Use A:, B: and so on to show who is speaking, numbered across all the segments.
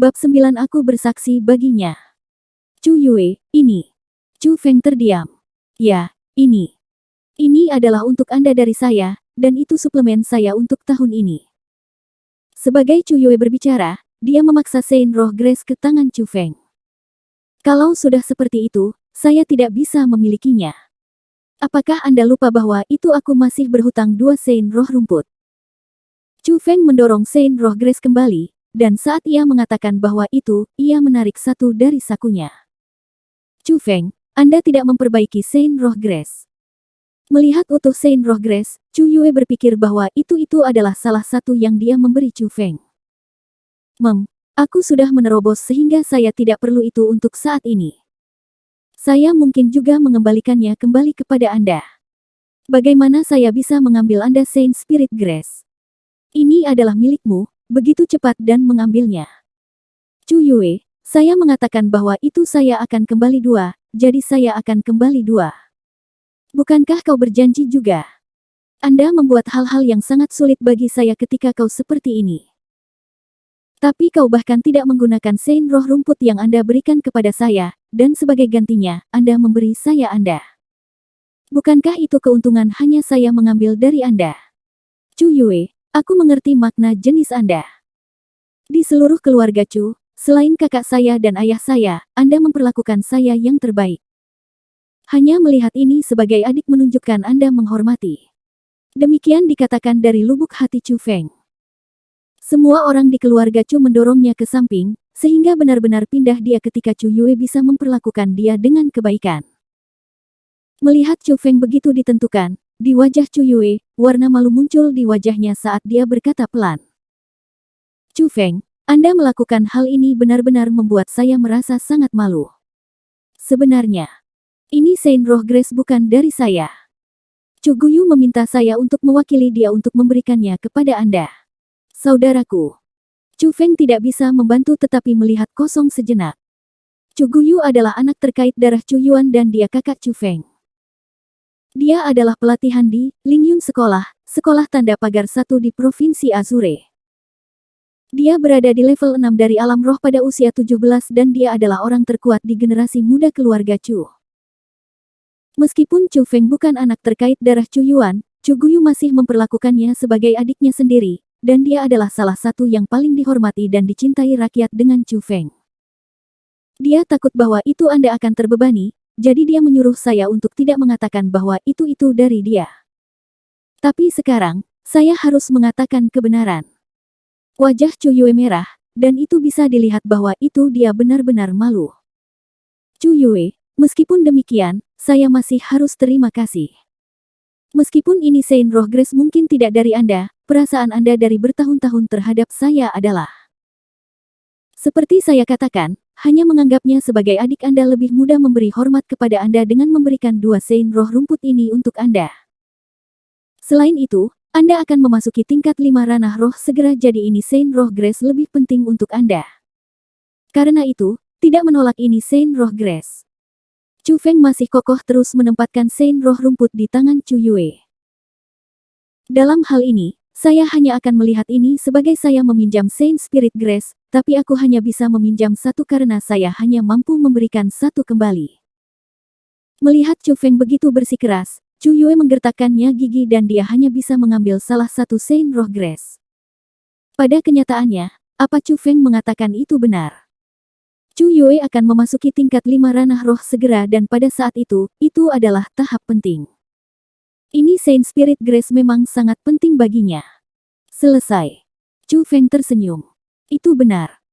A: Bab 9 Aku bersaksi baginya. Chu Yue, ini. Chu Feng terdiam. Ya, ini. Ini adalah untuk Anda dari saya, dan itu suplemen saya untuk tahun ini. Sebagai Chu Yue berbicara, dia memaksa Saint Roh Grace ke tangan Chu Feng. Kalau sudah seperti itu, saya tidak bisa memilikinya. Apakah Anda lupa bahwa itu aku masih berhutang 2 Saint Roh rumput? Chu Feng mendorong Saint Roh Grace kembali, dan saat ia mengatakan bahwa itu, ia menarik satu dari sakunya. Chu Feng, Anda tidak memperbaiki Saint Roh Grace. Melihat utuh Saint Roh Grace, Chu Yue berpikir bahwa itu adalah salah satu yang dia memberi Chu Feng. Aku sudah menerobos sehingga saya tidak perlu itu untuk saat ini. Saya mungkin juga mengembalikannya kembali kepada Anda. Bagaimana saya bisa mengambil Anda Saint Spirit Grace? Ini adalah milikmu, begitu cepat dan mengambilnya. Chu Yue, saya mengatakan bahwa itu saya akan kembali 2, jadi saya akan kembali 2. Bukankah kau berjanji juga? Anda membuat hal-hal yang sangat sulit bagi saya ketika kau seperti ini. Tapi kau bahkan tidak menggunakan Saint Roh rumput yang Anda berikan kepada saya, dan sebagai gantinya, Anda memberi saya Anda. Bukankah itu keuntungan hanya saya mengambil dari Anda? Chu Yue, aku mengerti makna jenis Anda. Di seluruh keluarga Chu, selain kakak saya dan ayah saya, Anda memperlakukan saya yang terbaik. Hanya melihat ini sebagai adik menunjukkan Anda menghormati. Demikian dikatakan dari lubuk hati Chu Feng. Semua orang di keluarga Chu mendorongnya ke samping, sehingga benar-benar pindah dia ketika Chu Yue bisa memperlakukan dia dengan kebaikan. Melihat Chu Feng begitu ditentukan, di wajah Chu Yue, warna malu muncul di wajahnya saat dia berkata pelan. Chu Feng, Anda melakukan hal ini benar-benar membuat saya merasa sangat malu. Sebenarnya, ini Saint Roh Grace bukan dari saya. Chu Guyu meminta saya untuk mewakili dia untuk memberikannya kepada Anda. Saudaraku. Chu Feng tidak bisa membantu tetapi melihat kosong sejenak. Chu Guyu adalah anak terkait darah Chu Yuan dan dia kakak Chu Feng. Dia adalah pelatihan di Lingyun Sekolah Tanda Pagar 1 di Provinsi Azure. Dia berada di level 6 dari alam roh pada usia 17 dan dia adalah orang terkuat di generasi muda keluarga Chu. Meskipun Chu Feng bukan anak terkait darah Chu Yuan, Chu Guyu masih memperlakukannya sebagai adiknya sendiri, dan dia adalah salah satu yang paling dihormati dan dicintai rakyat dengan Chu Feng. Dia takut bahwa itu Anda akan terbebani, jadi dia menyuruh saya untuk tidak mengatakan bahwa itu dari dia. Tapi sekarang, saya harus mengatakan kebenaran. Wajah Chu Yue merah, dan itu bisa dilihat bahwa itu dia benar-benar malu. Chu Yue, meskipun demikian, saya masih harus terima kasih. Meskipun ini Saint Roh Grace mungkin tidak dari Anda, perasaan Anda dari bertahun-tahun terhadap saya adalah. Seperti saya katakan, hanya menganggapnya sebagai adik Anda lebih mudah memberi hormat kepada Anda dengan memberikan 2 Saint Roh rumput ini untuk Anda. Selain itu, Anda akan memasuki tingkat 5 ranah roh segera jadi ini Saint Roh Grace lebih penting untuk Anda. Karena itu, tidak menolak ini Saint Roh Grace. Chu Feng masih kokoh terus menempatkan Saint Roh rumput di tangan Chu Yue. Dalam hal ini, saya hanya akan melihat ini sebagai saya meminjam Saint Spirit Grace, tapi aku hanya bisa meminjam 1 karena saya hanya mampu memberikan 1 kembali. Melihat Chu Feng begitu bersikeras, Chu Yue menggertakkannya gigi dan dia hanya bisa mengambil salah satu Saint Roh Grace. Pada kenyataannya, apa Chu Feng mengatakan itu benar. Chu Yue akan memasuki tingkat 5 ranah roh segera dan pada saat itu adalah tahap penting. Ini Saint Spirit Grace memang sangat penting baginya. Selesai. Chu Feng tersenyum. Itu benar.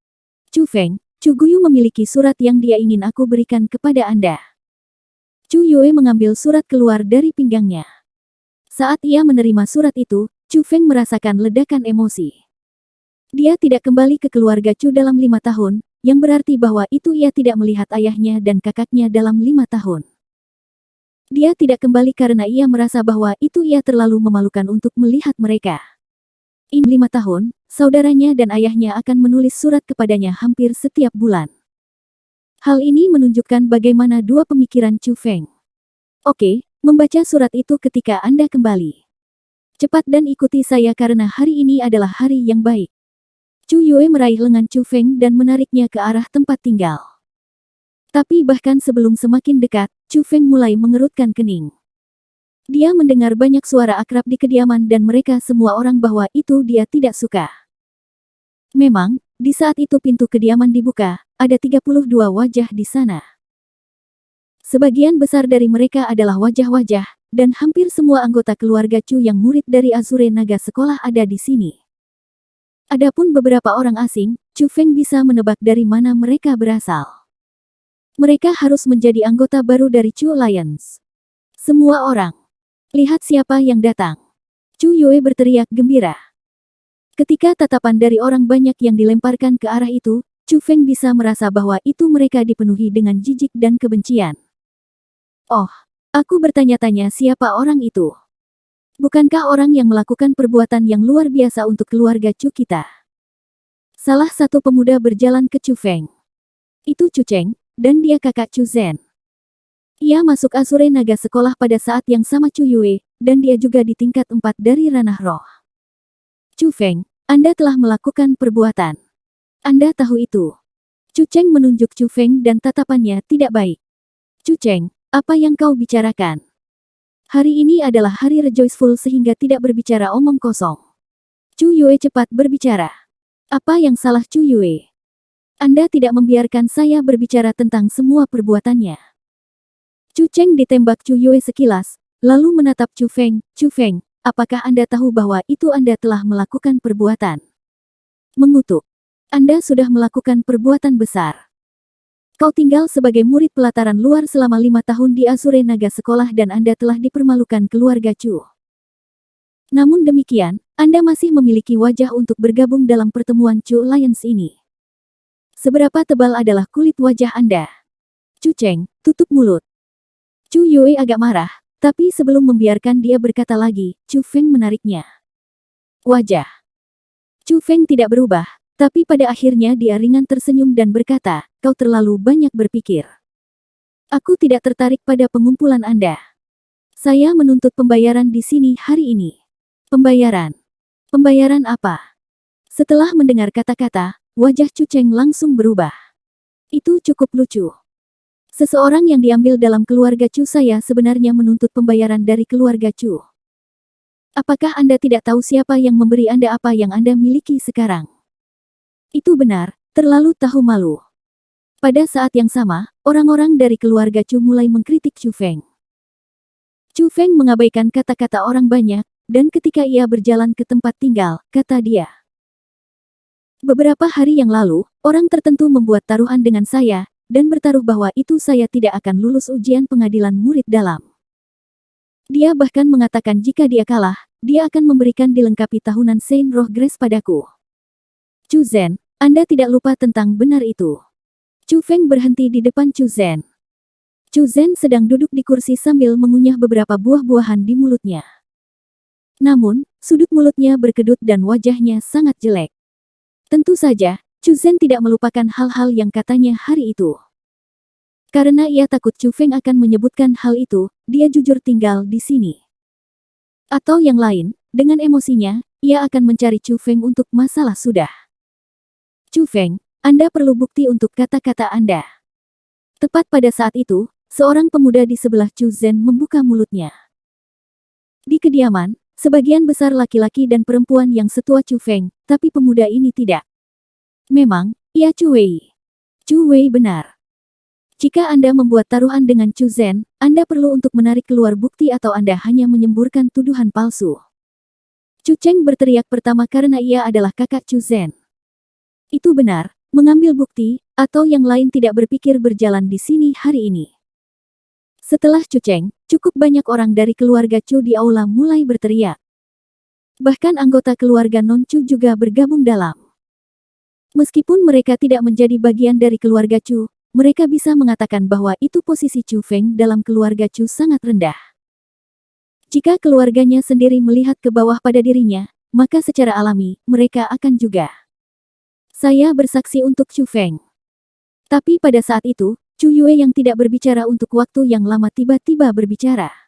A: Chu Feng, Chu Guyu memiliki surat yang dia ingin aku berikan kepada Anda. Chu Yue mengambil surat keluar dari pinggangnya. Saat ia menerima surat itu, Chu Feng merasakan ledakan emosi. Dia tidak kembali ke keluarga Chu dalam 5 tahun, yang berarti bahwa itu ia tidak melihat ayahnya dan kakaknya dalam 5 tahun. Dia tidak kembali karena ia merasa bahwa itu ia terlalu memalukan untuk melihat mereka. In 5 tahun, saudaranya dan ayahnya akan menulis surat kepadanya hampir setiap bulan. Hal ini menunjukkan bagaimana 2 pemikiran Chu Feng. Oke, membaca surat itu ketika Anda kembali. Cepat dan ikuti saya karena hari ini adalah hari yang baik. Chu Yue meraih lengan Chu Feng dan menariknya ke arah tempat tinggal. Tapi bahkan sebelum semakin dekat, Chu Feng mulai mengerutkan kening. Dia mendengar banyak suara akrab di kediaman dan mereka semua orang bahwa itu dia tidak suka. Memang, di saat itu pintu kediaman dibuka, ada 32 wajah di sana. Sebagian besar dari mereka adalah wajah-wajah, dan hampir semua anggota keluarga Chu yang murid dari Azure Naga Sekolah ada di sini. Adapun beberapa orang asing, Chu Feng bisa menebak dari mana mereka berasal. Mereka harus menjadi anggota baru dari Chu Alliance. Semua orang, lihat siapa yang datang. Chu Yue berteriak gembira. Ketika tatapan dari orang banyak yang dilemparkan ke arah itu, Chu Feng bisa merasa bahwa itu mereka dipenuhi dengan jijik dan kebencian. Oh, aku bertanya-tanya siapa orang itu. Bukankah orang yang melakukan perbuatan yang luar biasa untuk keluarga Chu kita? Salah satu pemuda berjalan ke Chu Feng. Itu Chu Cheng, dan dia kakak Chu Zhen. Ia masuk Azure Naga Sekolah pada saat yang sama Chu Yue, dan dia juga di tingkat 4 dari ranah roh. Chu Feng, Anda telah melakukan perbuatan. Anda tahu itu. Chu Cheng menunjuk Chu Feng dan tatapannya tidak baik. Chu Cheng, apa yang kau bicarakan? Hari ini adalah hari rejoiceful sehingga tidak berbicara omong kosong. Chu Yue cepat berbicara. Apa yang salah Chu Yue? Anda tidak membiarkan saya berbicara tentang semua perbuatannya. Chu Cheng ditembak Chu Yue sekilas, lalu menatap Chu Feng. Chu Feng, apakah Anda tahu bahwa itu Anda telah melakukan perbuatan? Mengutuk. Anda sudah melakukan perbuatan besar. Kau tinggal sebagai murid pelataran luar selama 5 tahun di Azure Naga Sekolah dan Anda telah dipermalukan keluarga Chu. Namun demikian, Anda masih memiliki wajah untuk bergabung dalam pertemuan Chu Alliance ini. Seberapa tebal adalah kulit wajah Anda? Chu Cheng, tutup mulut. Chu Yue agak marah, tapi sebelum membiarkan dia berkata lagi, Chu Feng menariknya. Wajah Chu Feng tidak berubah. Tapi pada akhirnya dia ringan tersenyum dan berkata, kau terlalu banyak berpikir. Aku tidak tertarik pada pengumpulan Anda. Saya menuntut pembayaran di sini hari ini. Pembayaran? Pembayaran apa? Setelah mendengar kata-kata, wajah Chu Cheng langsung berubah. Itu cukup lucu. Seseorang yang diambil dalam keluarga Chu saya sebenarnya menuntut pembayaran dari keluarga Chu. Apakah Anda tidak tahu siapa yang memberi Anda apa yang Anda miliki sekarang? Itu benar, terlalu tahu malu. Pada saat yang sama, orang-orang dari keluarga Chu mulai mengkritik Chu Feng. Chu Feng mengabaikan kata-kata orang banyak, dan ketika ia berjalan ke tempat tinggal, kata dia. Beberapa hari yang lalu, orang tertentu membuat taruhan dengan saya, dan bertaruh bahwa itu saya tidak akan lulus ujian pengadilan murid dalam. Dia bahkan mengatakan jika dia kalah, dia akan memberikan dilengkapi tahunan Saint Roh Grace padaku. Chu Zhen, Anda tidak lupa tentang benar itu. Chu Feng berhenti di depan Chu Zhen. Chu Zhen sedang duduk di kursi sambil mengunyah beberapa buah-buahan di mulutnya. Namun, sudut mulutnya berkedut dan wajahnya sangat jelek. Tentu saja, Chu Zhen tidak melupakan hal-hal yang katanya hari itu. Karena ia takut Chu Feng akan menyebutkan hal itu, dia jujur tinggal di sini. Atau yang lain, dengan emosinya, ia akan mencari Chu Feng untuk masalah sudah. Chu Feng, Anda perlu bukti untuk kata-kata Anda. Tepat pada saat itu, seorang pemuda di sebelah Chu Zhen membuka mulutnya. Di kediaman, sebagian besar laki-laki dan perempuan yang setua Chu Feng, tapi pemuda ini tidak. Memang, ia Chu Wei. Chu Wei benar. Jika Anda membuat taruhan dengan Chu Zhen, Anda perlu untuk menarik keluar bukti atau Anda hanya menyemburkan tuduhan palsu. Chu Cheng berteriak pertama karena ia adalah kakak Chu Zhen. Itu benar, mengambil bukti, atau yang lain tidak berpikir berjalan di sini hari ini. Setelah Chu Cheng, cukup banyak orang dari keluarga Chu di aula mulai berteriak. Bahkan anggota keluarga Non Chu juga bergabung dalam. Meskipun mereka tidak menjadi bagian dari keluarga Chu, mereka bisa mengatakan bahwa itu posisi Chu Feng dalam keluarga Chu sangat rendah. Jika keluarganya sendiri melihat ke bawah pada dirinya, maka secara alami, mereka akan juga. Saya bersaksi untuk Chu Feng. Tapi pada saat itu, Chu Yue yang tidak berbicara untuk waktu yang lama tiba-tiba berbicara.